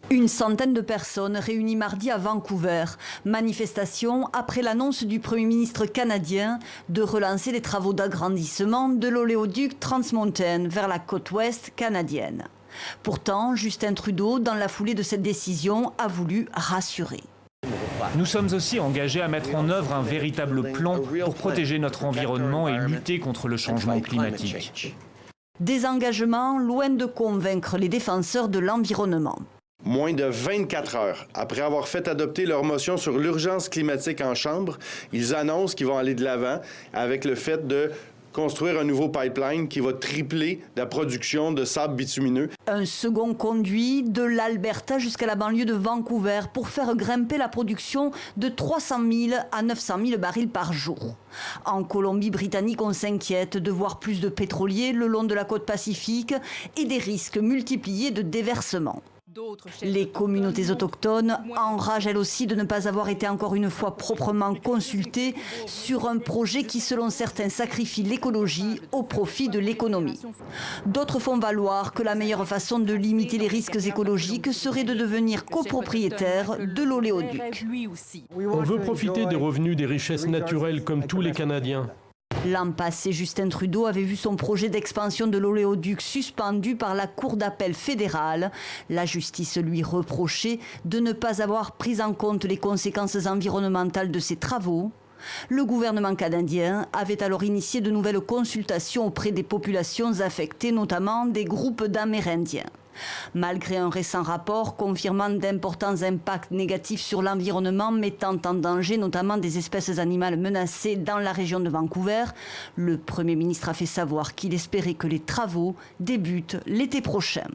Une centaine de personnes réunies mardi à Vancouver. Manifestation après l'annonce du Premier ministre canadien de relancer les travaux d'agrandissement de l'oléoduc Trans Mountain vers la côte ouest canadienne. Pourtant, Justin Trudeau, dans la foulée de cette décision, a voulu rassurer. Nous sommes aussi engagés à mettre en œuvre un véritable plan pour protéger notre environnement et lutter contre le changement climatique. Des engagements loin de convaincre les défenseurs de l'environnement. Moins de 24 heures après avoir fait adopter leur motion sur l'urgence climatique en Chambre, ils annoncent qu'ils vont aller de l'avant avec le fait de construire un nouveau pipeline qui va tripler la production de sable bitumineux. Un second conduit de l'Alberta jusqu'à la banlieue de Vancouver pour faire grimper la production de 300 000 à 900 000 barils par jour. En Colombie-Britannique, on s'inquiète de voir plus de pétroliers le long de la côte Pacifique et des risques multipliés de déversement. Les communautés autochtones enragent elles aussi de ne pas avoir été encore une fois proprement consultées sur un projet qui, selon certains, sacrifie l'écologie au profit de l'économie. D'autres font valoir que la meilleure façon de limiter les risques écologiques serait de devenir copropriétaire de l'oléoduc. On veut profiter des revenus des richesses naturelles comme tous les Canadiens. L'an passé, Justin Trudeau avait vu son projet d'expansion de l'oléoduc suspendu par la Cour d'appel fédérale. La justice lui reprochait de ne pas avoir pris en compte les conséquences environnementales de ses travaux. Le gouvernement canadien avait alors initié de nouvelles consultations auprès des populations affectées, notamment des groupes d'Amérindiens. Malgré un récent rapport confirmant d'importants impacts négatifs sur l'environnement, mettant en danger notamment des espèces animales menacées dans la région de Vancouver, le Premier ministre a fait savoir qu'il espérait que les travaux débutent l'été prochain.